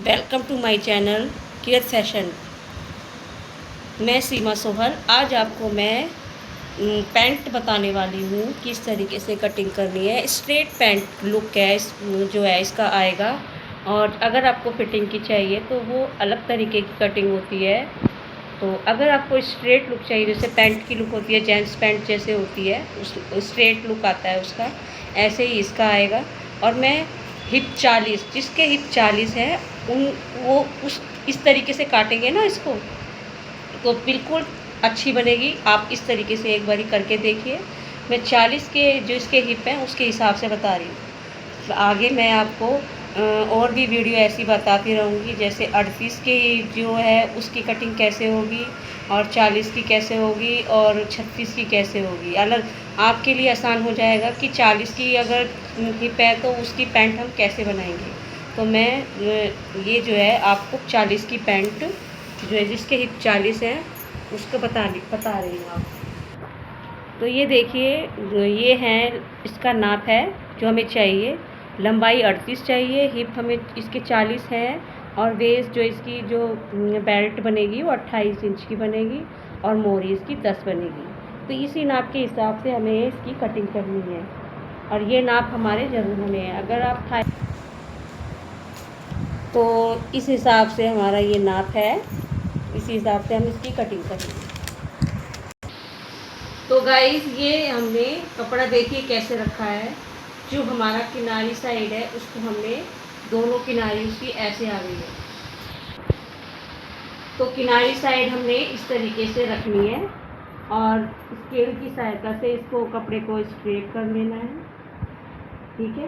Welcome to my channel care fashion. मैं सीमा सोहल। आज आपको मैं पैंट बताने वाली हूँ किस तरीके से कटिंग करनी है। स्ट्रेट पैंट लुक है जो है इसका आएगा। और अगर आपको फिटिंग की चाहिए तो वो अलग तरीके की कटिंग होती है। तो अगर आपको स्ट्रेट लुक चाहिए, जैसे पैंट की लुक होती है, जेंट्स पैंट जैसे होती है, उस स्ट्रेट लुक आता है उसका, ऐसे ही इसका आएगा। और मैं हिप 40, जिसके हिप 40 है उन वो उस इस तरीके से काटेंगे ना इसको, तो बिल्कुल अच्छी बनेगी। आप इस तरीके से एक बारी करके देखिए। मैं 40 के जो इसके हिप हैं उसके हिसाब से बता रही हूँ। आगे मैं आपको और भी वीडियो ऐसी बताती रहूँगी, जैसे 38 की जो है उसकी कटिंग कैसे होगी, और 40 की कैसे होगी, और 36 की कैसे होगी। अलग आपके लिए आसान हो जाएगा कि 40 की अगर हिप है तो उसकी पैंट हम कैसे बनाएंगे। तो मैं ये जो है आपको 40 की पैंट जो है जिसके हिप 40 है उसको बता रही हूँ आपको। तो ये देखिए, ये है इसका नाप है जो हमें चाहिए। लंबाई 38 चाहिए, हिप हमें इसके 40 है, और वेस्ट जो इसकी जो बेल्ट बनेगी वो 28 इंच की बनेगी, और मोरी इसकी 10 बनेगी। तो इसी नाप के हिसाब से हमें इसकी कटिंग करनी है, और ये नाप हमारे ज़रूर होने हैं। अगर आप तो इस हिसाब से हमारा ये नाप है, इसी हिसाब से हम इसकी कटिंग करेंगे। तो गाइस, ये हमने कपड़ा देखिए कैसे रखा है। जो हमारा किनारी साइड है उसको हमने दोनों किनारी उसकी ऐसे आ गई है, तो किनारी साइड हमने इस तरीके से रखनी है, और स्केल की सहायता से इसको कपड़े को स्ट्रेट कर लेना है। ठीक है,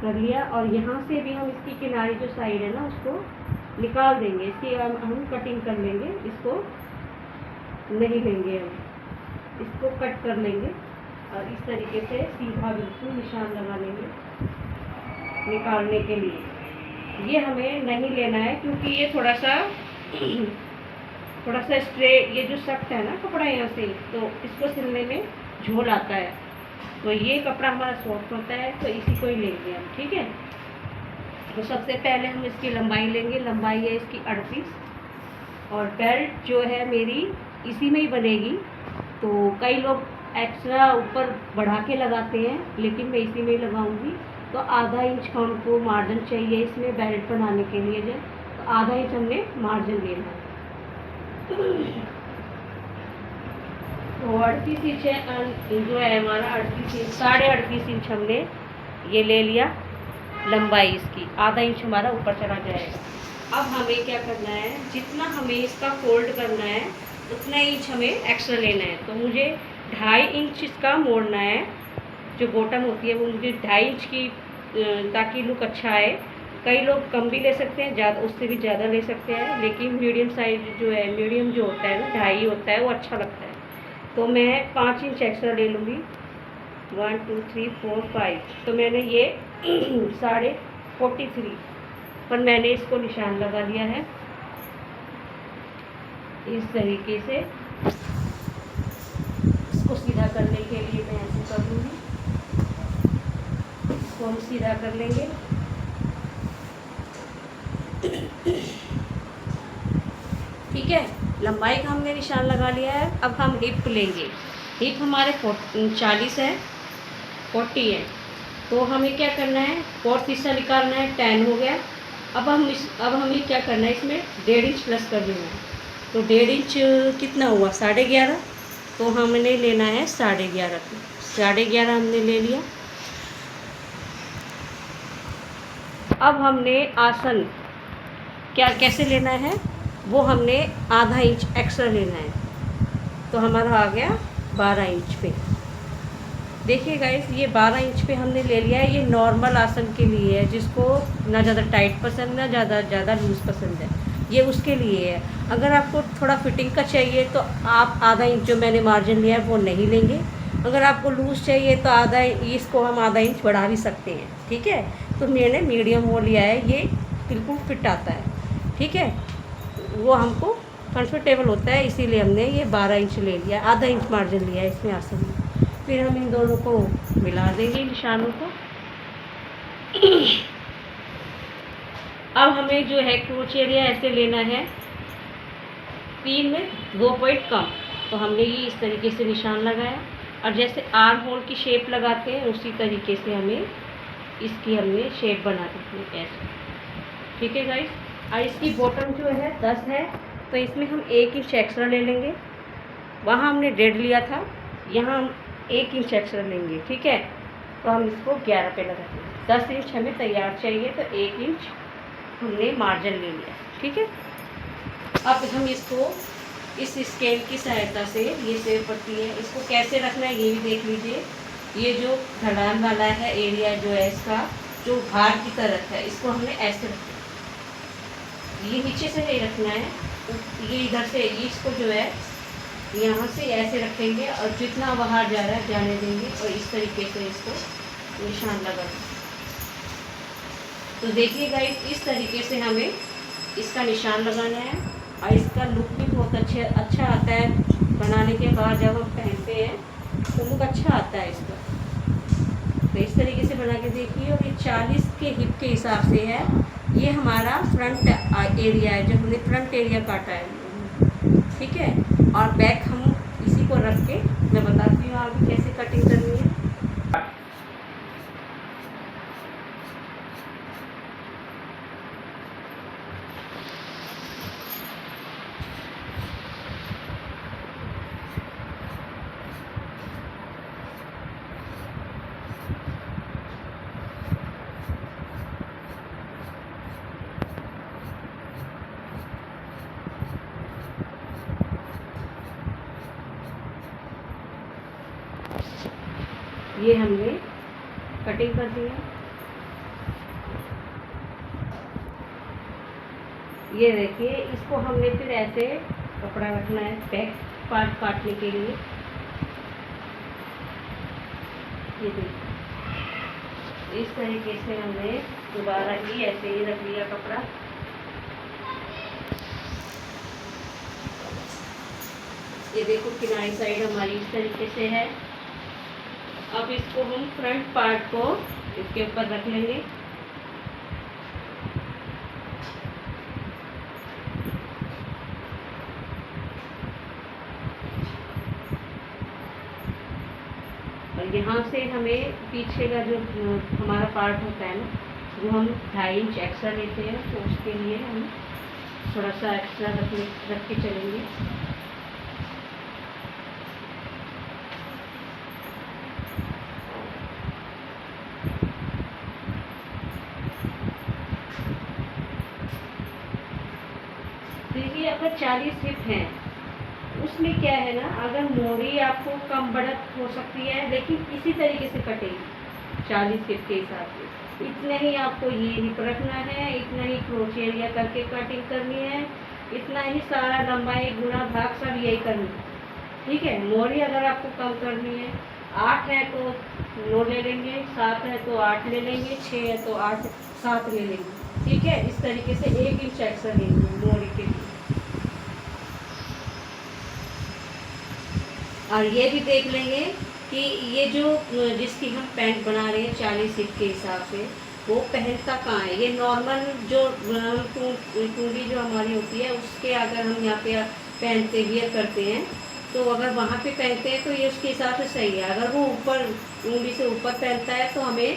कर लिया। और यहाँ से भी हम इसकी किनारी जो साइड है ना उसको निकाल देंगे, इसकी हम कटिंग कर लेंगे। इसको नहीं लेंगे, हम इसको कट कर लेंगे, और इस तरीके से सीधा बिल्कुल निशान लगा लेंगे निकालने के लिए। ये हमें नहीं लेना है क्योंकि ये थोड़ा सा स्ट्रेट, ये जो सख्त है ना कपड़ा यहाँ से, तो इसको सिलने में झोल आता है। तो ये कपड़ा हमारा सॉफ्ट होता है, तो इसी को ही लेंगे हम। ठीक है, तो सबसे पहले हम इसकी लंबाई लेंगे। लंबाई है इसकी 38, और बेल्ट जो है मेरी इसी में ही बनेगी। तो कई लोग एक्स्ट्रा ऊपर बढ़ा के लगाते हैं, लेकिन मैं इसी में ही लगाऊंगी। तो आधा इंच का हमको मार्जिन चाहिए इसमें बेल्ट बनाने के लिए, जो तो आधा इंच हमने मार्जिन लेना है। तो 38 इंच है जो है हमारा 38 इंच, 38.5 इंच हमने ये ले लिया लंबाई इसकी। आधा इंच हमारा ऊपर चला जाएगा। अब हमें क्या करना है, जितना हमें इसका फोल्ड करना है उतना इंच हमें एक्स्ट्रा लेना है। तो मुझे 2.5 इंच इसका मोड़ना है। जो बॉटम होती है वो मुझे 2.5 इंच की, ताकि लुक अच्छा आए। कई लोग कम भी ले सकते हैं, ज़्यादा उससे भी ज़्यादा ले सकते हैं, लेकिन मीडियम साइज जो है, मीडियम जो होता है ना 2.5 होता है, वो अच्छा लगता है। तो मैं 5 इंच एक्स्ट्रा ले लूँगी। 1 2 3 4 5। तो मैंने ये 43.5 पर मैंने इसको निशान लगा लिया है। इस तरीके से इसको सीधा करने के लिए मैं ऐसे कर लूँगी। इसको हम सीधा कर लेंगे। ठीक है, लंबाई का हमने निशान लगा लिया है। अब हम हिप लेंगे। हिप हमारे 40 है, 40 है। तो हमें क्या करना है, 4 हिस्सा निकालना है, 10 हो गया। अब हमें क्या करना है, इसमें 1.5 इंच प्लस कर देना है। तो 1.5 इंच कितना हुआ, 11.5। तो हमने लेना है 11.5। 11.5 हमने ले लिया। अब हमने आसन कैसे लेना है, वो हमने आधा इंच एक्स्ट्रा लेना है। तो हमारा आ गया 12 इंच पे। देखिए गाइस, ये 12 इंच पे हमने ले लिया है। ये नॉर्मल आसन के लिए है, जिसको ना ज़्यादा टाइट पसंद, ना ज़्यादा लूज़ पसंद है, ये उसके लिए है। अगर आपको थोड़ा फिटिंग का चाहिए तो आप आधा इंच जो मैंने मार्जिन लिया है वो नहीं लेंगे। अगर आपको लूज़ चाहिए तो इसको हम आधा इंच बढ़ा भी सकते हैं। ठीक है, तो मैंने मीडियम वो लिया है, ये बिल्कुल फिट आता है। ठीक है, वो हमको कंफर्टेबल होता है, इसीलिए हमने ये 12 इंच ले लिया, आधा इंच मार्जिन लिया है इसमें आसन में। फिर हम इन दोनों को मिला देंगे निशानों को। अब हमें जो है क्रोच एरिया ऐसे लेना है 3 में 2 पॉइंट कम। तो हमने ये इस तरीके से निशान लगाया, और जैसे आर्म होल की शेप लगाते हैं उसी तरीके से हमें इसकी हमने शेप बना दी है ऐसे। ठीक है गाइस। और इसकी बॉटम जो है 10 है, तो इसमें हम 1 इंच एक्स्ट्रा ले लेंगे। वहाँ हमने 1.5 लिया था, यहाँ हम 1 इंच एक्स्ट्रा लेंगे। ठीक है, तो हम इसको 11 पे लगा देंगे। 10 इंच हमें तैयार चाहिए, तो 1 इंच हमने मार्जिन ले लिया। ठीक है, अब हम इसको इस स्केल की सहायता से, ये सेव पट्टी है, इसको कैसे रखना है ये भी देख लीजिए। ये जो ढलान वाला है एरिया जो है इसका, जो भार की तरफ है, इसको हमने ऐसे रखना है। ये नीचे से नहीं रखना है, ये इधर से, ये इसको जो है यहाँ से ऐसे रखेंगे, और जितना बाहर जा रहा है जाने देंगे, और इस तरीके से इसको निशान लगा देंगे। तो देखिएगा इस तरीके से हमें इसका निशान लगाना है, और इसका लुक भी बहुत अच्छा आता है। बनाने के बाद जब हम पहनते हैं तो लुक अच्छा आता है इसका। तो इस तरीके से बना के देखिए। और ये 40 के हिप के हिसाब से है। ये हमारा फ्रंट एरिया है, जो हमने फ्रंट एरिया काटा है। ठीक है, और बैक हम इसी को रख के मैं बताती हूँ आगे कैसे कटिंग करनी है। ये हमने कटिंग कर दी है। ये देखिए, इसको हमने फिर ऐसे कपड़ा रखना है बैक पार्ट काटने के लिए। ये देखिए, इस तरीके से हमने दोबारा ही ऐसे ही रख लिया कपड़ा। ये देखो, किनारी साइड हमारी इस तरीके से है। अब इसको हम फ्रंट पार्ट को इसके ऊपर रख लेंगे। और यहाँ से हमें पीछे का जो हमारा पार्ट होता है ना, वो हम 2.5 इंच एक्स्ट्रा लेते हैं, तो उसके लिए हम थोड़ा सा एक्स्ट्रा रख के चलेंगे। देखिए, अगर 40 हिप है उसमें क्या है ना, अगर मोड़ी आपको कम बढ़त हो सकती है, लेकिन इसी तरीके से कटेगी 40 हिप के हिसाब से। इतना ही आपको ये हिप रखना है, इतना ही क्रोच एरिया करके कटिंग करनी है, इतना ही सारा लंबाई गुणा भाग सब यही करनी है। ठीक है, मोड़ी अगर आपको कम करनी है, 8 है तो 9 ले लेंगे, 7 है तो 8 ले लेंगे, 6 है तो 8 7 ले लेंगे। ठीक है, इस तरीके से 1 इंच एक्स्ट्रा लेंगे मोड़ी के लिए। और ये भी देख लेंगे कि ये जो जिसकी हम पैंट बना रहे हैं 40 हिप के हिसाब से, वो पहनता कहाँ है। ये नॉर्मल जो टूंडी जो हमारी होती है उसके अगर हम यहाँ पे पहनते वियर करते हैं, तो अगर वहाँ पे पहनते हैं तो ये उसके हिसाब से सही है। अगर वो ऊपर टूंडी से ऊपर पहनता है तो हमें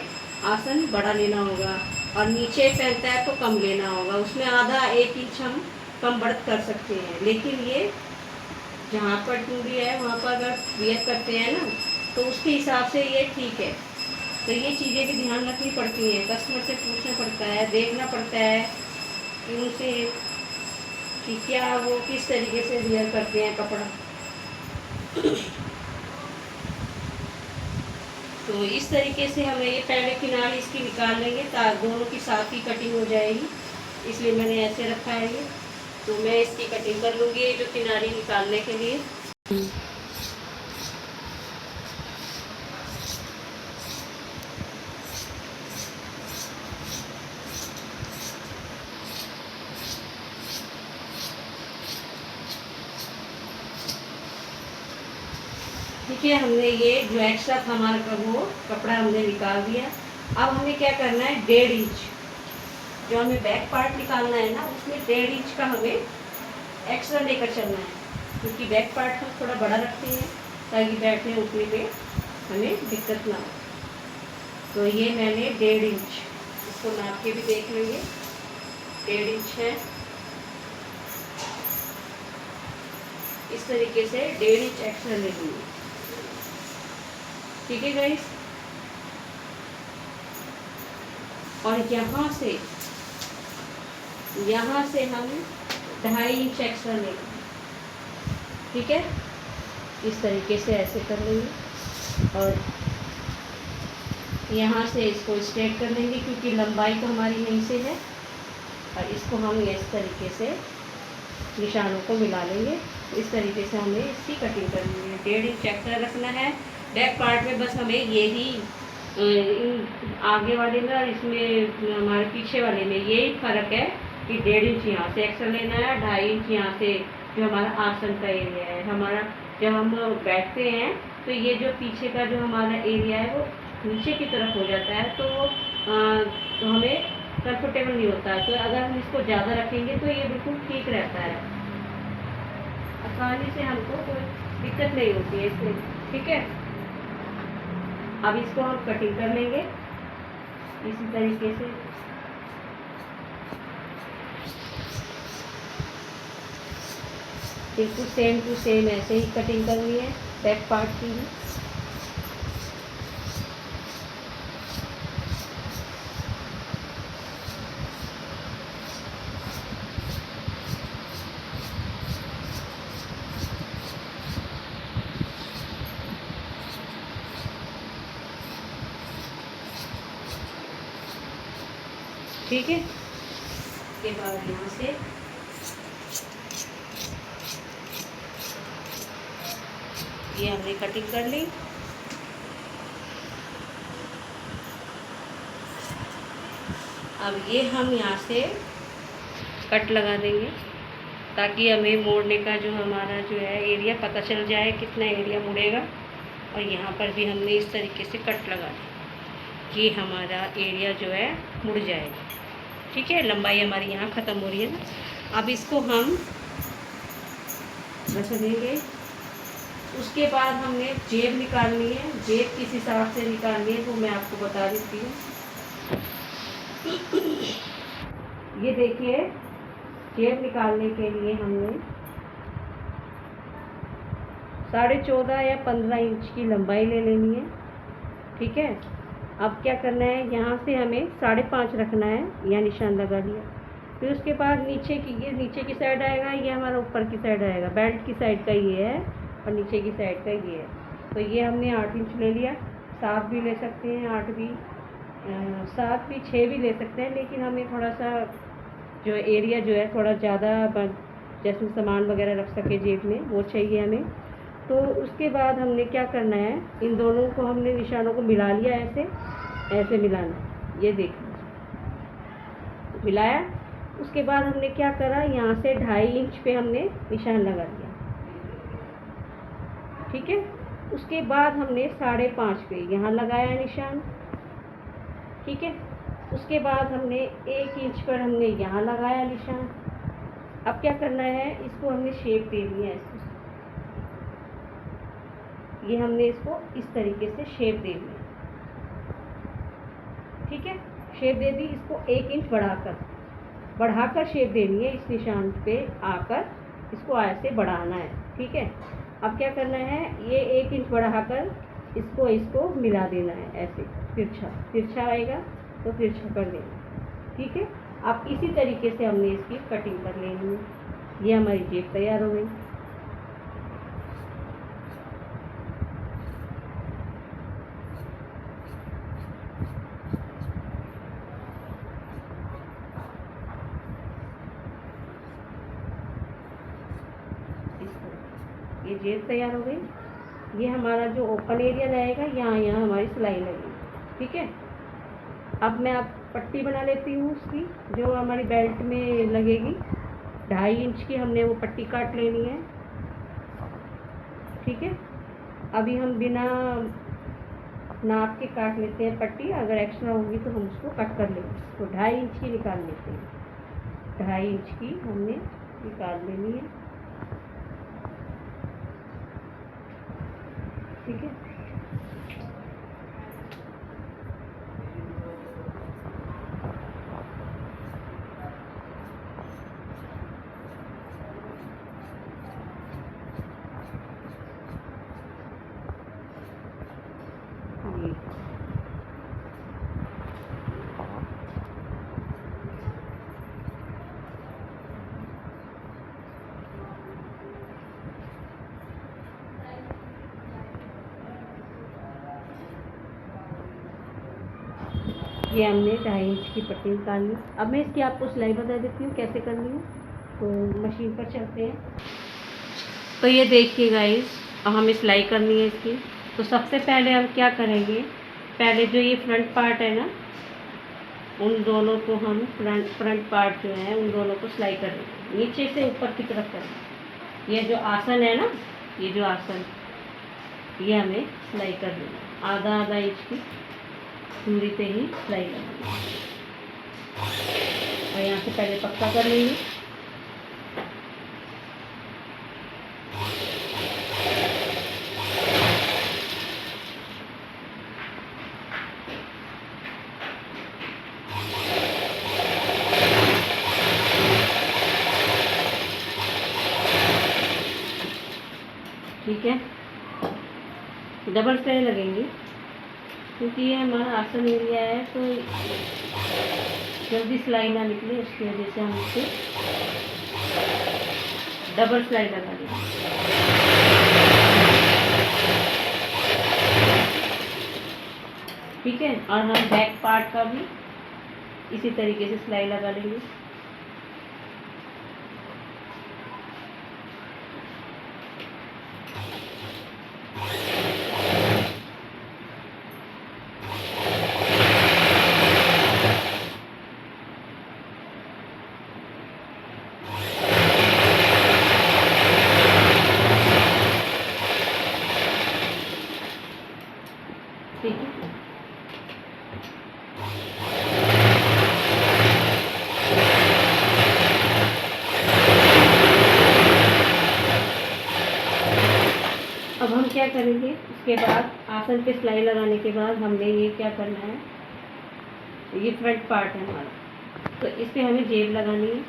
आसन बड़ा लेना होगा, और नीचे पहनता है तो कम लेना होगा। उसमें आधा 1 इंच हम कम बढ़त कर सकते हैं। लेकिन ये जहाँ पर टूंडी है वहाँ पर अगर वियर करते हैं ना, तो उसके हिसाब से ये ठीक है। तो ये चीज़ें भी ध्यान रखनी पड़ती हैं, कस्टमर से पूछना पड़ता है, देखना पड़ता है कि उनसे कि क्या वो किस तरीके से वियर करते हैं कपड़ा। तो इस तरीके से हमें ये पहले किनारे इसकी निकाल लेंगे, ताकि दोनों की साथ ही कटिंग हो जाएगी, इसलिए मैंने ऐसे रखा है ये। तो मैं इसकी कटिंग कर लूँगी ये जो किनारी निकालने के लिए। ठीक है, हमने ये जो एक्स्ट्रा था हमारा वो कपड़ा हमने निकाल दिया। अब हमें क्या करना है, 1.5 इंच जो हमें बैक पार्ट निकालना है ना, उसमें 1.5 इंच का हमें एक्स्ट्रा लेकर चलना है, क्योंकि बैक पार्ट हम थोड़ा बड़ा रखते हैं ताकि बैठने उठने पे हमें दिक्कत ना हो। तो ये मैंने 1.5 इंच, इसको नाप के भी देख लेंगे, 1.5 इंच है। इस तरीके से 1.5 इंच एक्स्ट्रा ले लूँगी। ठीक है गाइस, और यहाँ से हम 2.5 इंच एक्स्ट्रा लेंगे। ठीक है, इस तरीके से ऐसे कर लेंगे और यहाँ से इसको स्ट्रेट कर लेंगे, क्योंकि लंबाई तो हमारी यहीं से है, और इसको हम इस तरीके से निशानों को मिला लेंगे। इस तरीके से हमें इसकी कटिंग करनी है। 1.5 इंच एक्स्ट्रा रखना है बैक पार्ट में, बस हमें यही आगे वाले में और इसमें हमारे पीछे वाले में यही फ़र्क है कि 1.5 इंच यहाँ से एक्स्ट्रा लेना है, 2.5 इंच यहाँ से जो हमारा आसन का एरिया है। हमारा जब हम बैठते हैं तो ये जो पीछे का जो हमारा एरिया है वो नीचे की तरफ हो जाता है, तो हमें कंफर्टेबल नहीं होता है। तो अगर हम इसको ज़्यादा रखेंगे तो ये बिल्कुल ठीक रहता है, आसानी से हमको कोई दिक्कत नहीं होती है इसमें। ठीक है, अब इसको हम कटिंग कर लेंगे इसी तरीके से। बिल्कुल सेम टू सेम ऐसे ही कटिंग करनी है बैक पार्ट की भी। ठीक है, इसके बाद यहाँ से ये हमने कटिंग कर ली। अब ये हम यहाँ से कट लगा देंगे ताकि हमें मोड़ने का जो हमारा जो है एरिया पता चल जाए, कितना एरिया मुड़ेगा। और यहाँ पर भी हमने इस तरीके से कट लगा दी कि हमारा एरिया जो है मुड़ जाएगा। ठीक है, लंबाई हमारी यहाँ ख़त्म हो रही है ना। अब इसको हम रख देंगे। उसके बाद हमने जेब निकालनी है, जेब किस हिसाब से निकालनी है वो मैं आपको बता देती हूँ। ये देखिए, जेब निकालने के लिए हमने 14.5 या 15 इंच की लंबाई ले लेनी है। ठीक है, अब क्या करना है, यहाँ से हमें 5.5 रखना है, यहाँ निशान लगा दिया। फिर उसके बाद ये नीचे की साइड आएगा, ये हमारा ऊपर की साइड आएगा। बेल्ट की साइड का ये है और नीचे की साइड का ये है। तो ये हमने 8 इंच ले लिया। 7 भी ले सकते हैं, 8 भी, 7 भी, 6 भी ले सकते हैं, लेकिन हमें थोड़ा सा जो एरिया जो है थोड़ा ज़्यादा, जैसे सामान वगैरह रख सके जेब में, वो चाहिए हमें। तो उसके बाद हमने क्या करना है, इन दोनों को हमने निशानों को मिला लिया, ऐसे मिलाना है। ये देखिए, मिलाया। उसके बाद हमने क्या करा, यहाँ से 2.5 इंच पे हमने निशान लगा दिया। ठीक है, उसके बाद हमने 5.5 पे यहाँ लगाया निशान। ठीक है, उसके बाद हमने 1 इंच पर हमने यहाँ लगाया निशान। अब क्या करना है, इसको हमने शेप देनी है। ये हमने इसको इस तरीके से शेप दे दी। ठीक है, शेप दे दी। इसको 1 इंच बढ़ाकर शेप देनी है। इस निशान पे आकर इसको ऐसे बढ़ाना है। ठीक है, अब क्या करना है, ये 1 इंच बढ़ाकर इसको मिला देना है, ऐसे तिरछा आएगा तो तिरछा कर देना। ठीक है, अब इसी तरीके से हमने इसकी कटिंग कर लेनी है। ये हमारी जेब तैयार हो गई। ये जेब तैयार हो गई। ये हमारा जो ओपन एरिया रहेगा, यहाँ हमारी सिलाई लगेगी। ठीक है, अब मैं पट्टी बना लेती हूँ उसकी, जो हमारी बेल्ट में लगेगी। 2.5 इंच की हमने वो पट्टी काट लेनी है। ठीक है, अभी हम बिना नाप के काट लेते हैं पट्टी, अगर एक्स्ट्रा होगी तो हम उसको कट कर लेंगे। तो 2.5 इंच की निकाल लेते हैं, 2.5 इंच की हमने निकाल लेनी है। ठीक है, ये हमने 2.5 इंच की पट्टी निकाली। अब मैं इसकी आपको सिलाई बता देती हूँ कैसे करनी है। तो मशीन पर चलते हैं। तो ये देखिए गाइस, अब हमें सिलाई करनी है इसकी। तो सबसे पहले हम क्या करेंगे, पहले जो ये फ्रंट पार्ट है ना, उन दोनों को हम फ्रंट पार्ट जो है उन दोनों को सिलाई करेंगे, नीचे से ऊपर की तरफ करेंगे। ये जो आसन है ना, ये जो आसन, ये हमें सिलाई करनी है। आधा इंच की दूरी पे ही सिलाई करनी है। और यहाँ से पहले पक्का कर लेंगे। ठीक है, डबल सिलाई लगेंगी क्योंकि ये हमारा आसन एरिया है, तो जल्दी सिलाई ना निकले, उसकी वजह से हम इसे डबल सिलाई लगा देंगे। ठीक है, और हम बैक पार्ट का भी इसी तरीके से सिलाई लगा लेंगे। ठीक है, अब हम क्या करेंगे, उसके बाद आसन पे सिलाई लगाने के बाद हमने ये क्या करना है, ये फ्रंट पार्ट है हमारा, तो इस पे हमें जेब लगानी है।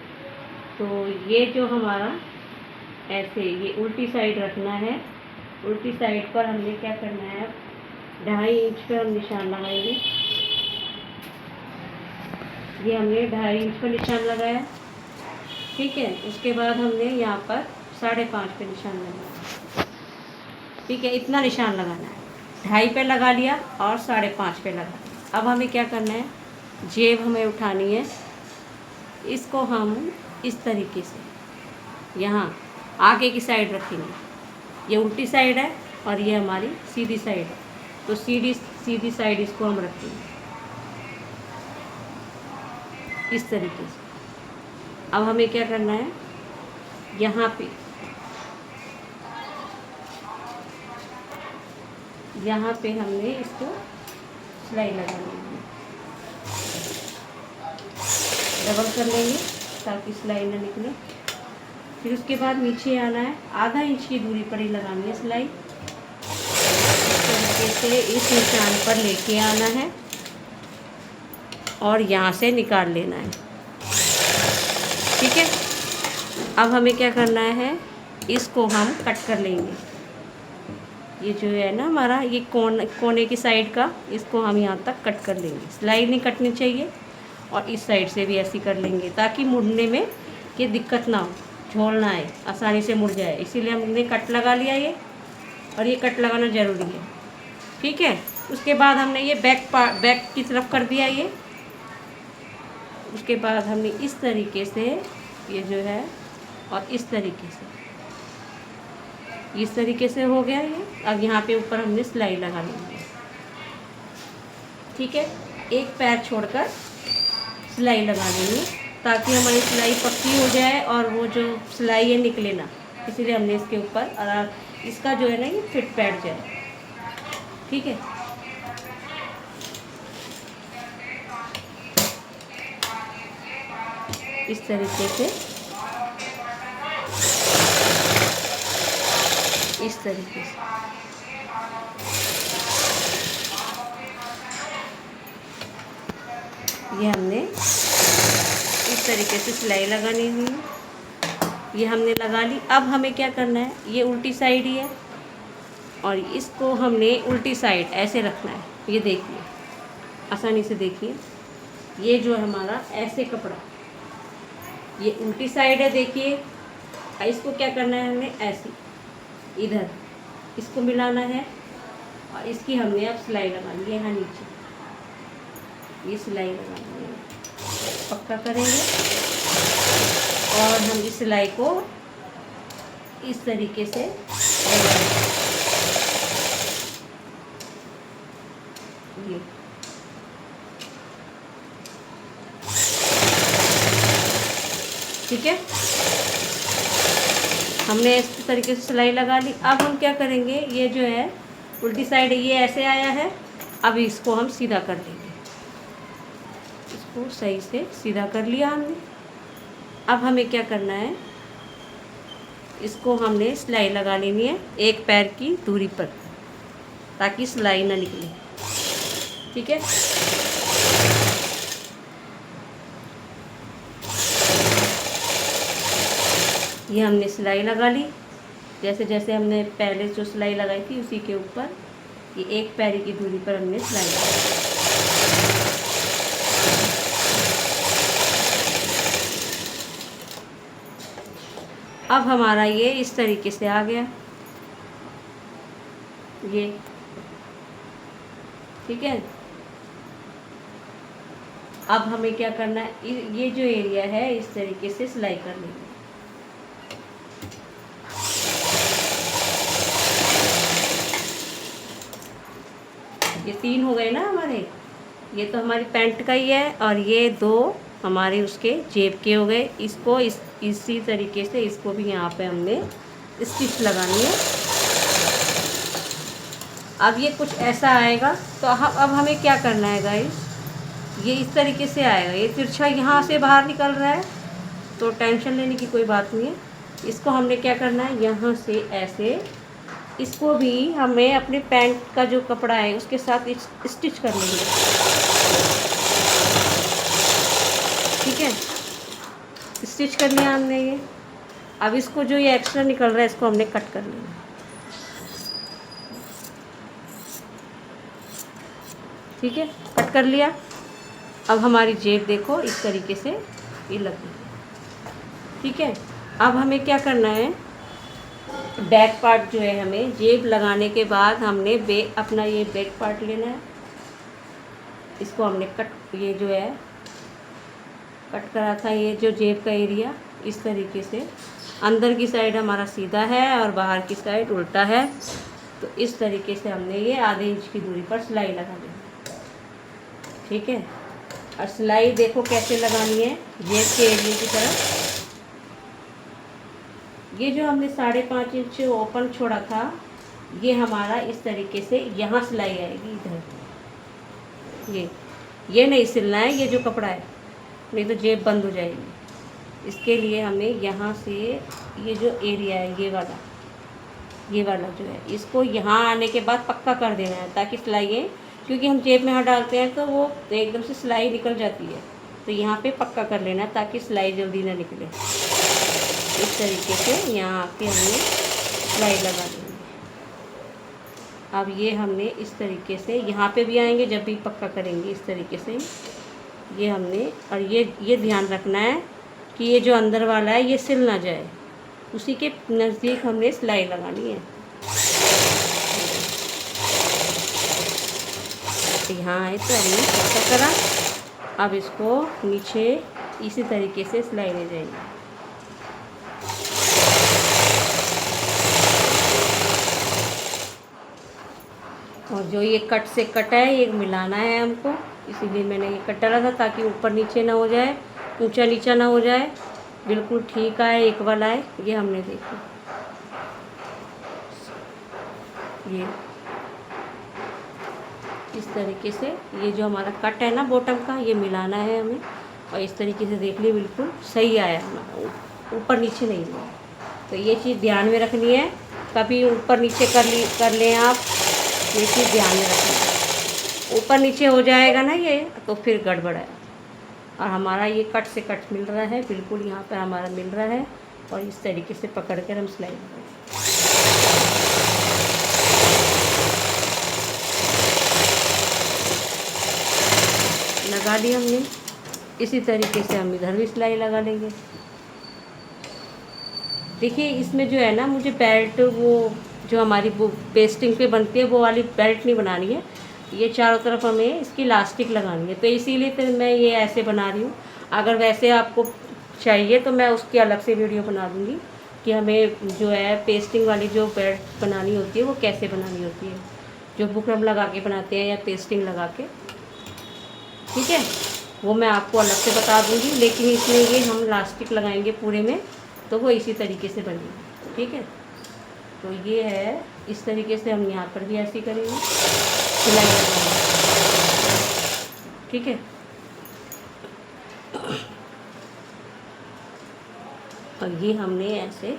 तो ये जो हमारा ऐसे ये उल्टी साइड रखना है। उल्टी साइड पर हमने क्या करना है, 2.5 इंच पे हम निशान लगाएंगे। ये हमने 2.5 इंच पर निशान लगाया। ठीक है, उसके बाद हमने यहाँ पर 5.5 पे निशान लगाया। ठीक है, इतना निशान लगाना है। 2.5 पे लगा लिया और 5.5 पे लगा लिया। अब हमें क्या करना है, जेब हमें उठानी है। इसको हम इस तरीके से यहाँ आगे की साइड रखेंगे। ये उल्टी साइड है और ये हमारी सीधी साइड है, तो सीधी साइड इसको हम रखेंगे इस तरीके से। अब हमें क्या करना है, यहाँ पे हमने इसको सिलाई लगानी है। डबल कर लेंगे ताकि सिलाई ना निकले। फिर उसके बाद नीचे आना है, 1/2 इंच की दूरी पर ही लगानी है सिलाई। इस तरीके से इस निशान पर लेके आना है और यहाँ से निकाल लेना है। ठीक है, अब हमें क्या करना है, इसको हम कट कर लेंगे। ये जो है ना हमारा, ये कोने की साइड का, इसको हम यहाँ तक कट कर लेंगे। सिलाई नहीं कटनी चाहिए, और इस साइड से भी ऐसी कर लेंगे ताकि मुड़ने में ये दिक्कत ना हो, झोल ना आए, आसानी से मुड़ जाए। इसीलिए हमने कट लगा लिया ये, और ये कट लगाना ज़रूरी है। ठीक है, उसके बाद हमने ये बैक की तरफ कर दिया ये। उसके बाद हमने इस तरीके से ये जो है, और इस तरीके से हो गया ये। अब यहाँ पे ऊपर हमने सिलाई लगा लेंगे। ठीक है, एक पैर छोड़कर सिलाई लगा लेंगे ताकि हमारी सिलाई पक्की हो जाए और वो जो सिलाई है निकले ना। इसीलिए हमने इसके ऊपर, और इसका जो है ना ये फिट बैठ जाए। ठीक है, इस तरीके से, इस तरीके से। ये हमने इस तरीके से सिलाई लगानी हुई है, ये हमने लगा ली। अब हमें क्या करना है, ये उल्टी साइड ही है और इसको हमने उल्टी साइड ऐसे रखना है। ये देखिए, आसानी से देखिए, ये जो है हमारा ऐसे कपड़ा, ये उल्टी साइड है देखिए। इसको क्या करना है, हमने ऐसे इधर इसको मिलाना है और इसकी हमने अब सिलाई लगानी है। यहाँ नीचे ये सिलाई लगानी है, पक्का करेंगे और हम इस सिलाई को इस तरीके से ये ठीक है, हमने इस तरीके से सिलाई लगा ली। अब हम क्या करेंगे, ये जो है उल्टी साइड है, ये ऐसे आया है, अब इसको हम सीधा कर लेंगे। इसको सही से सीधा कर लिया हमने। अब हमें क्या करना है, इसको हमने सिलाई लगा लेनी है एक पैर की दूरी पर, ताकि सिलाई ना निकले। ठीक है, ये हमने सिलाई लगा ली। जैसे जैसे हमने पहले जो सिलाई लगाई थी उसी के ऊपर ये एक पैर की दूरी पर हमने सिलाई लगाई। अब हमारा ये इस तरीके से आ गया, ये ठीक है। अब हमें क्या करना है, ये जो एरिया है इस तरीके से सिलाई कर लेंगे। ये 3 हो गए ना हमारे, ये तो हमारी पैंट का ही है और ये 2 हमारे उसके जेब के हो गए। इसको इसी तरीके से इसको भी यहाँ पे हमने स्टिच लगानी है। अब ये कुछ ऐसा आएगा, तो अब हमें क्या करना है गाइस, ये इस तरीके से आएगा। ये तिरछा यहाँ से बाहर निकल रहा है तो टेंशन लेने की कोई बात नहीं है। इसको हमने क्या करना है, यहाँ से ऐसे इसको भी हमें अपने पैंट का जो कपड़ा है उसके साथ स्टिच कर लेंगे। ठीक है, स्टिच कर लिया हमने ये। अब इसको जो ये एक्स्ट्रा निकल रहा है इसको हमने कट कर लेना। ठीक है, कट कर लिया। अब हमारी जेब देखो इस तरीके से ये लगी। ठीक है, अब हमें क्या करना है, बैक पार्ट जो है हमें जेब लगाने के बाद हमने अपना ये बैक पार्ट लेना है। इसको हमने ये जो है कट करा था, ये जो जेब का एरिया इस तरीके से, अंदर की साइड हमारा सीधा है और बाहर की साइड उल्टा है। तो इस तरीके से हमने ये आधे इंच की दूरी पर सिलाई लगा दी। ठीक है, और सिलाई देखो कैसे लगानी है, जेब के एरिया की तरफ। ये जो हमने 5.5 इंच ओपन छोड़ा था, ये हमारा इस तरीके से यहाँ सिलाई आएगी इधर। ये नहीं सिलना है, ये जो कपड़ा है, नहीं तो जेब बंद हो जाएगी। इसके लिए हमें यहाँ से ये जो एरिया है ये वाला जो है, इसको यहाँ आने के बाद पक्का कर देना है, ताकि सिलाई, क्योंकि हम जेब में हाथ डालते हैं तो वो एकदम से सिलाई निकल जाती है। तो यहाँ पे पक्का कर लेना है ताकि सिलाई जल्दी ना निकले। इस तरीके से यहाँ आके हमने सिलाई लगा देंगे। अब ये हमने इस तरीके से यहाँ पे भी आएंगे जब भी पक्का करेंगे, इस तरीके से ये हमने, और ये ध्यान रखना है कि ये जो अंदर वाला है ये सिल ना जाए, उसी के नज़दीक हमने सिलाई लगानी है। यहाँ आए तो हमने पक्का करा। अब इसको नीचे इसी तरीके से सिलाई ले जाएंगे। और जो ये कट से कट है ये मिलाना है हमको, इसीलिए मैंने ये कट डाला था ताकि ऊपर नीचे ना हो जाए, ऊंचा नीचा ना हो जाए, बिल्कुल ठीक आए, इक्वल आए। ये हमने देखा, ये इस तरीके से ये जो हमारा कट है ना बॉटम का, ये मिलाना है हमें। और इस तरीके से देख लिए बिल्कुल सही आया हमारा, ऊपर नीचे नहीं हुआ। तो ये चीज़ ध्यान में रखनी है, कभी ऊपर नीचे कर लें आप, ये चीज़ ध्यान में रखनी है। ऊपर नीचे हो जाएगा ना ये तो फिर गड़बड़ है। और हमारा ये कट से कट मिल रहा है, बिल्कुल यहाँ पर हमारा मिल रहा है। और इस तरीके से पकड़ कर हम सिलाई लगा ली हमने। इसी तरीके से हम इधर भी सिलाई लगा लेंगे। देखिए इसमें जो है ना, मुझे बेल्ट वो जो हमारी वो पेस्टिंग पे बनती है वो वाली बेल्ट नहीं बनानी है। ये चारों तरफ हमें इसकी इलास्टिक लगानी है, तो इसीलिए तो मैं ये ऐसे बना रही हूँ। अगर वैसे आपको चाहिए तो मैं उसकी अलग से वीडियो बना दूँगी कि हमें जो है पेस्टिंग वाली जो बेल्ट बनानी होती है वो कैसे बनानी होती है, जो बुकरम लगा के बनाते हैं या पेस्टिंग लगा के, ठीक है, वो मैं आपको अलग से बता दूँगी। लेकिन इसमें ये हम इलास्टिक लगाएंगे पूरे में, तो वो इसी तरीके से बनेगी, ठीक है। तो ये है, इस तरीके से हम यहाँ पर भी ऐसे ही करेंगे, सिलाई लगाएंगे, ठीक है। और ये हमने ऐसे,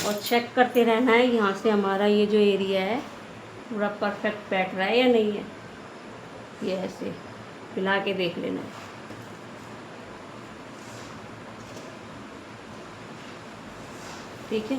और चेक करते रहना है यहाँ से हमारा ये जो एरिया है पूरा परफेक्ट बैठ रहा है या नहीं है। ये ऐसे हिला के देख लेना है, ठीक है।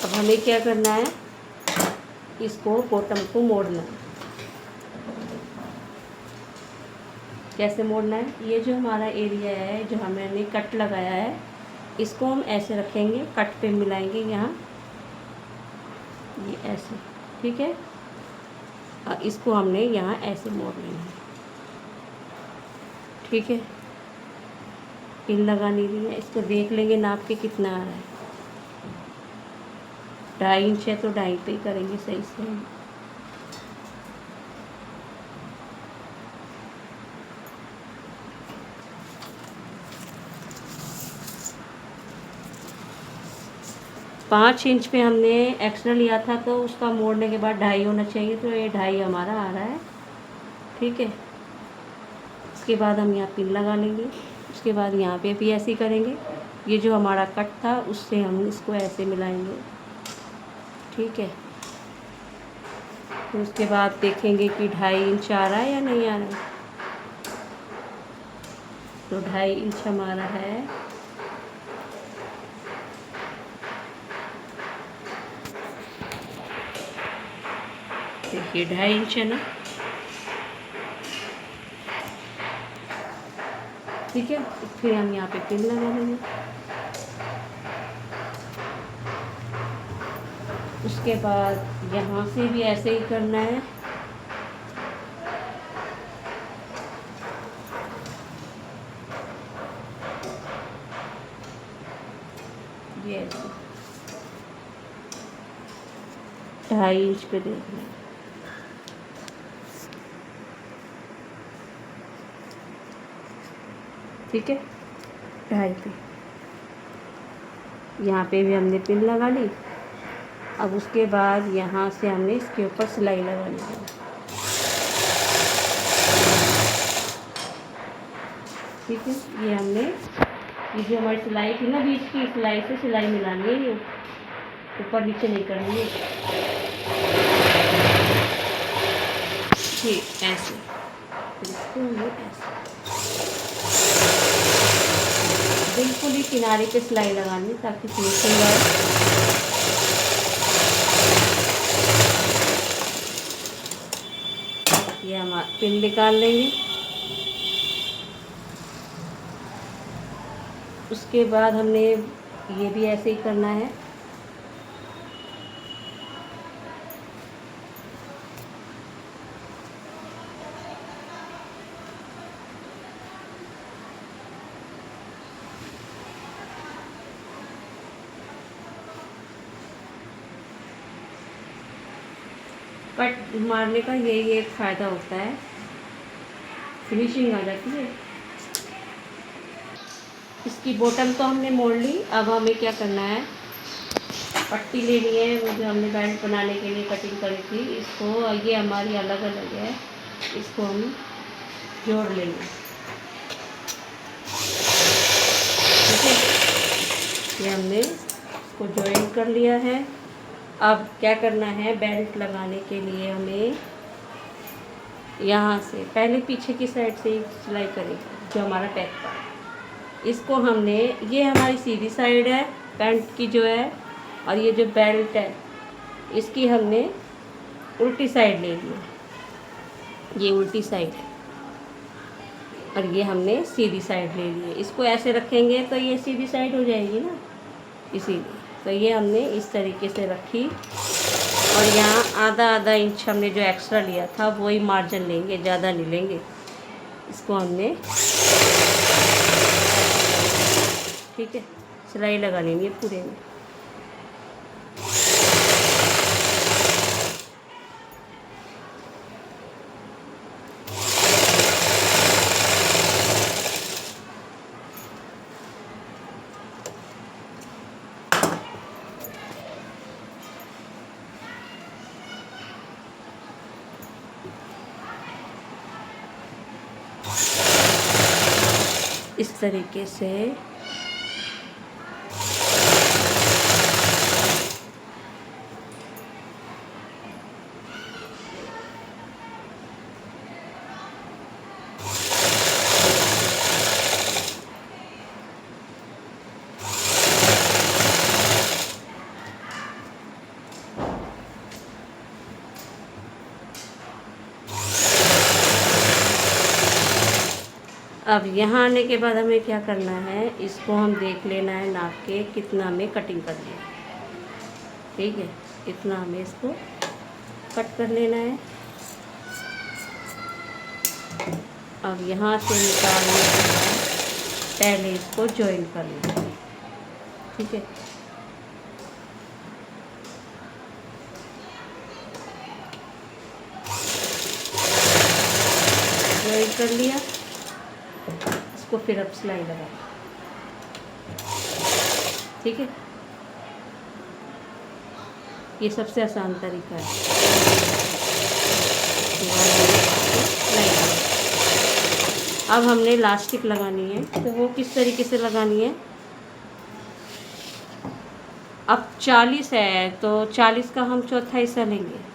अब हमें क्या करना है, इसको बॉटम को मोड़ना है। कैसे मोड़ना है, ये जो हमारा एरिया है जो हमने कट लगाया है, इसको हम ऐसे रखेंगे, कट पे मिलाएंगे यहाँ, ये ऐसे, ठीक है। और इसको हमने यहाँ ऐसे मोड़ लेना है, ठीक है। पिन लगा नहीं रही है, इसको देख लेंगे नाप के कितना आ रहा है। 2.5 इंच है तो 2.5 पे ही करेंगे सही से। 5 इंच पे हमने एक्स्ट्रा लिया था, तो उसका मोड़ने के बाद 2.5 होना चाहिए, तो ये 2.5 हमारा आ रहा है, ठीक है। उसके बाद हम यहाँ पिन लगा लेंगे। उसके बाद यहाँ पे भी ऐसे ही करेंगे। ये जो हमारा कट था उससे हम इसको ऐसे मिलाएंगे, ठीक है। तो उसके बाद देखेंगे कि 2.5 इंच आ रहा है या नहीं आ रहा है। तो 2.5 इंच हमारा है। देखिए 2.5 इंच है ना, ठीक है। फिर हम यहाँ पे पिन लगा देंगे। उसके बाद यहाँ से भी ऐसे ही करना है। ये ऐसे 2.5 इंच पे देखना है, ठीक है। 2.5 पे यहाँ पे भी हमने पिन लगा ली। अब उसके बाद यहाँ से हमने इसके ऊपर सिलाई लगानी है, ठीक है। ये हमने, ये जो हमारी सिलाई थी ना बीच की, सिलाई से सिलाई मिलानी है, ये ऊपर नीचे नहीं करनी है, ठीक ऐसे। फिर इसको ये ऐसे बिल्कुल ही किनारे पे सिलाई लगानी ताकि फिनिशिंग आए। ये हम पिन निकाल लेंगे। उसके बाद हमने ये भी ऐसे ही करना है। कट मारने का यही एक फ़ायदा होता है, फिनिशिंग आ जाती है। इसकी बॉटम तो हमने मोड़ ली। अब हमें क्या करना है, पट्टी लेनी है, वो जो हमने बेल्ट बनाने के लिए कटिंग करी थी, इसको, ये हमारी अलग अलग है, इसको हम जोड़ लेंगे। ठीक है, ये हमने इसको जॉइन कर लिया है। अब क्या करना है, बेल्ट लगाने के लिए हमें यहाँ से पहले पीछे की साइड से सिलाई करेंगे, जो हमारा बैक पार्ट, इसको हमने, ये हमारी सीधी साइड है पैंट की जो है, और ये जो बेल्ट है इसकी हमने उल्टी साइड ले ली है, ये उल्टी साइड है, और ये हमने सीधी साइड ले ली है। इसको ऐसे रखेंगे तो ये सीधी साइड हो जाएगी ना, इसीलिए तो ये हमने इस तरीके से रखी। और यहाँ आधा आधा इंच हमने जो एक्स्ट्रा लिया था वही मार्जिन लेंगे, ज़्यादा नहीं लेंगे। इसको हमने, ठीक है, सिलाई लगा लेंगे पूरे में। इस तरीके से अब यहाँ आने के बाद हमें क्या करना है, इसको हम देख लेना है नाप के कितना हमें कटिंग करनी है। ठीक है, इतना हमें इसको कट कर लेना है। अब यहाँ से निकालने के बाद पहले इसको जॉइन कर लेना है। ठीक है, जॉइन कर लिया, इसको फिर अब सिलाई लगा। ठीक है, ये सबसे आसान तरीका है। अब हमने इलास्टिक लगानी है, तो वो किस तरीके से लगानी है, अब 40 है तो 40 का हम चौथा हिस्सा लेंगे।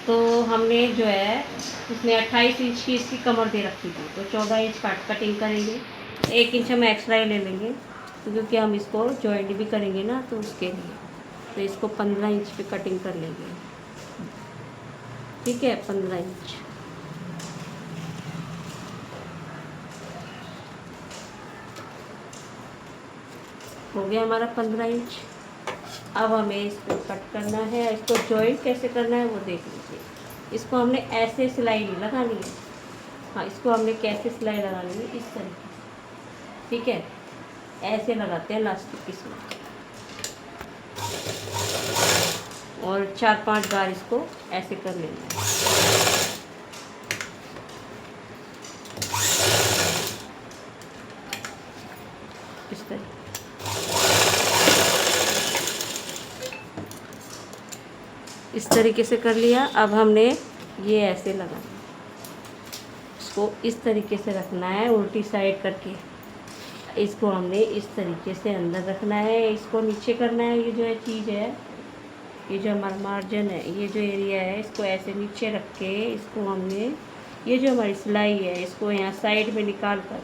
तो हमने जो है उसमें 28 इंच की इसकी कमर दे रखी थी, तो 14 इंच कटिंग करेंगे। 1 इंच हम एक्स्ट्रा ही ले लेंगे, तो क्योंकि हम इसको जॉइंट भी करेंगे ना, तो उसके लिए तो इसको 15 इंच पे कटिंग कर लेंगे। ठीक है, 15 इंच। हो गया हमारा 15 इंच। अब हमें इसको कट करना है। इसको जॉइंट कैसे करना है वो देख लीजिए। इसको हमने ऐसे सिलाई नहीं लगानी है, हाँ, इसको हमने कैसे सिलाई लगानी है, इस तरीके से। ठीक है, ऐसे लगाते हैं इलास्टिक की सिलाई, और 4-5 बार इसको ऐसे कर लेना है। इस तरह इस तरीके से कर लिया। अब हमने ये ऐसे लगाना, इसको इस तरीके से रखना है उल्टी साइड करके। इसको हमने इस तरीके से अंदर रखना है, इसको नीचे करना है। ये जो है चीज़ है, ये जो हमारा मार्जिन है, ये जो एरिया है, इसको ऐसे नीचे रख के इसको हमने, ये जो हमारी सिलाई है, इसको यहाँ साइड में निकाल कर,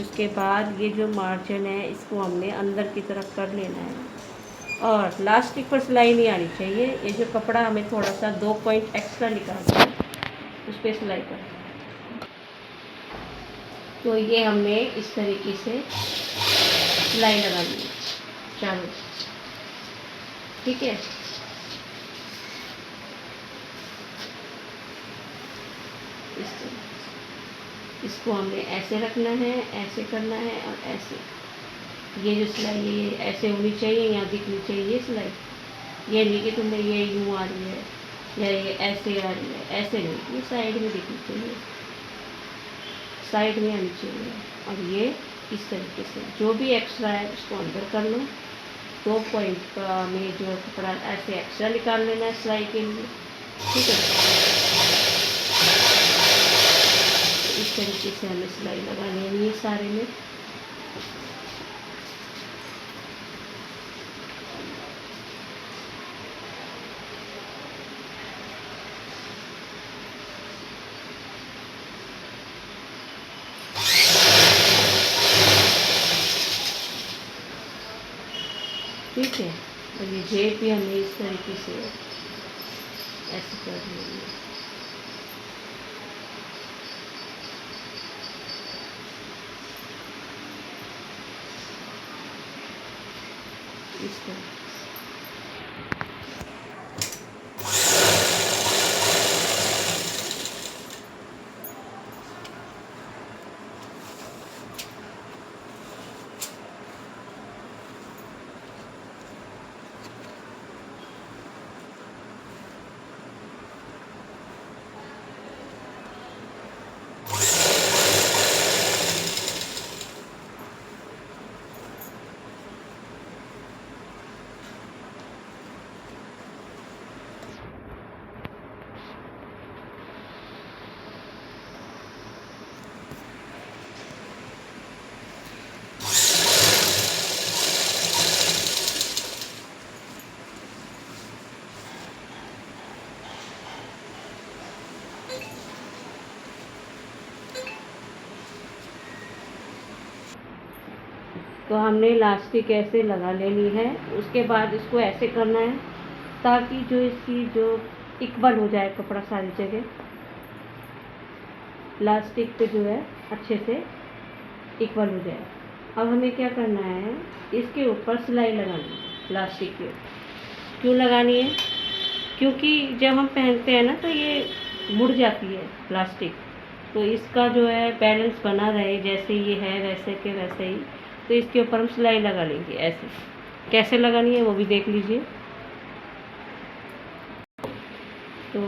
उसके बाद ये जो मार्जिन है इसको हमने अंदर की तरफ कर लेना है। और लास्टिक पर सिलाई नहीं आनी चाहिए। ये जो कपड़ा हमें थोड़ा सा 2 पॉइंट एक्स्ट्रा निकालना है, उस पर सिलाई कर। तो ये हमने इस तरीके से सिलाई लगा ली चारों। ठीक है, इस तरह इसको हमने ऐसे रखना है, ऐसे करना है और ऐसे। ये जो सिलाई है ये ऐसे होनी चाहिए, यहाँ दिखनी चाहिए ये सिलाई। ये नहीं कि तुम्हें ये यूँ आ रही है या ये ऐसे आ रही है, ऐसे नहीं, ये साइड में दिखनी चाहिए, साइड में आनी चाहिए। और ये इस तरीके से जो भी एक्स्ट्रा है उसको अंदर कर लो। 2 पॉइंट का में जो कपड़ा ऐसे एक्स्ट्रा निकाल लेना है सिलाई के लिए, ठीक है। तो इस तरीके से हमें सिलाई लगा लेनी है सारे में। ठीक है, और ये जेब भी हमें इस तरीके से ऐसे कर लेंगे। इस तरह तो हमने इलास्टिक ऐसे लगा लेनी है। उसके बाद इसको ऐसे करना है ताकि जो इसकी जो इक्वल हो जाए कपड़ा सारी जगह, इलास्टिक पे जो है अच्छे से इक्वल हो जाए। अब हमें क्या करना है, इसके ऊपर सिलाई लगानी है इलास्टिक के ऊपर। क्यों लगानी है? क्योंकि जब हम पहनते हैं ना तो ये मुड़ जाती है इलास्टिक, तो इसका जो है बैलेंस बना रहे, जैसे ये है वैसे के वैसे ही, तो इसके ऊपर हम सिलाई लगा लेंगे। ऐसे कैसे लगानी है वो भी देख लीजिए। तो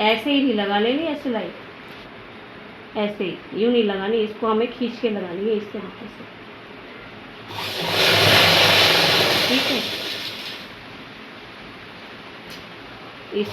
ऐसे ही नहीं लगा लेनी है सिलाई, ऐसे ही यूँ नहीं लगानी, इसको हमें खींच के लगानी है इस तरीके से, ठीक है। इस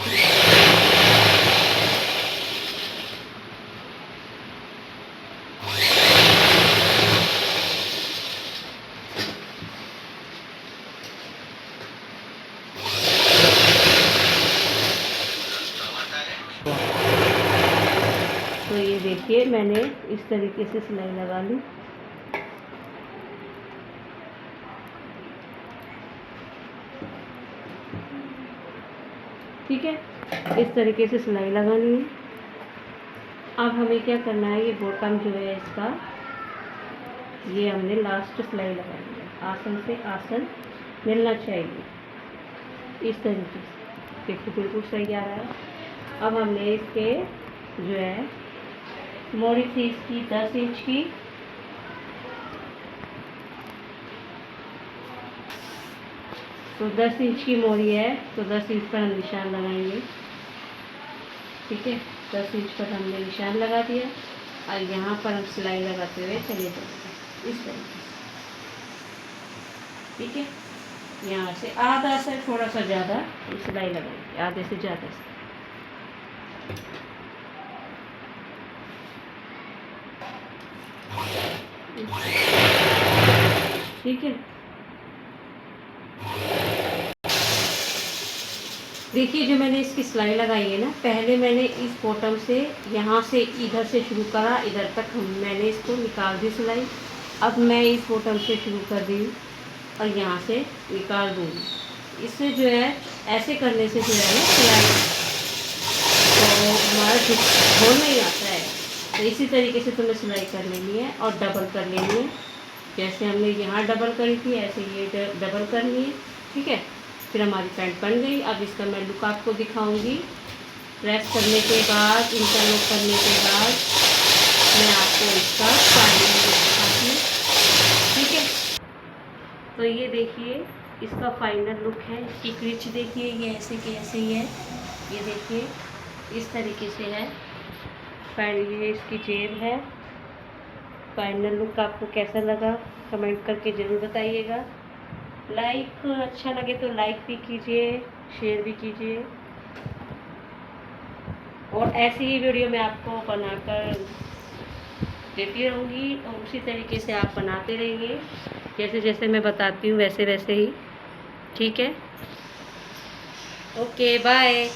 तो ये देखिए मैंने इस तरीके से सिलाई लगा ली। ठीक है, इस तरीके से सिलाई लगानी है। अब हमें क्या करना है, ये बॉटम जो है इसका, ये हमने लास्ट सिलाई लगानी है। आसन से आसन मिलना चाहिए इस तरीके से। देखिए बिल्कुल सही आ रहा है। अब हमने इसके जो है मोड़ी थी इसकी 10 इंच की, तो 10 इंच की मोड़ी है, तो 10 इंच पर हम निशान लगाएंगे। ठीक है, 10 इंच पर हमने निशान लगा दिया और यहाँ पर हम सिलाई लगाते हुए चले जाएंगे इस तरीके से। ठीक है, यहाँ से आधा से थोड़ा सा ज़्यादा सिलाई लगाएंगे, आधे से ज़्यादा से। ठीक है, देखिए जो मैंने इसकी सिलाई लगाई है ना, पहले मैंने इस बॉटम से यहाँ से इधर से शुरू करा, इधर तक मैंने इसको निकाल दी सिलाई। अब मैं इस बॉटम से शुरू कर रही हूँ और यहाँ से निकाल दूँगी। इससे जो है ऐसे करने से जो है ना सिलाई तो हमारा हो नहीं आता है। तो इसी तरीके से तुम्हें सिलाई कर लेनी है और डबल कर लेनी है। जैसे हमने यहाँ डबल करी थी ऐसे ये डबल करनी है। ठीक है, फिर हमारी पैंट बन गई। अब इसका मैं लुक आपको दिखाऊंगी। प्रेस करने के बाद, इंटरलॉक करने के बाद मैं आपको इसका फाइनल लुक दिखाती हूँ। ठीक है, तो ये देखिए इसका फाइनल लुक है। इसकी क्रिच देखिए, ये ऐसे के ऐसे ही है। ये देखिए इस तरीके से है। ये इसकी जेब है। फाइनल लुक आपको कैसा लगा कमेंट करके ज़रूर बताइएगा। लाइक अच्छा लगे तो लाइक भी कीजिए, शेयर भी कीजिए, और ऐसी ही वीडियो मैं आपको बनाकर देती रहूँगी और उसी तरीके से आप बनाते रहिए, जैसे जैसे मैं बताती हूँ वैसे वैसे ही। ठीक है, ओके बाय।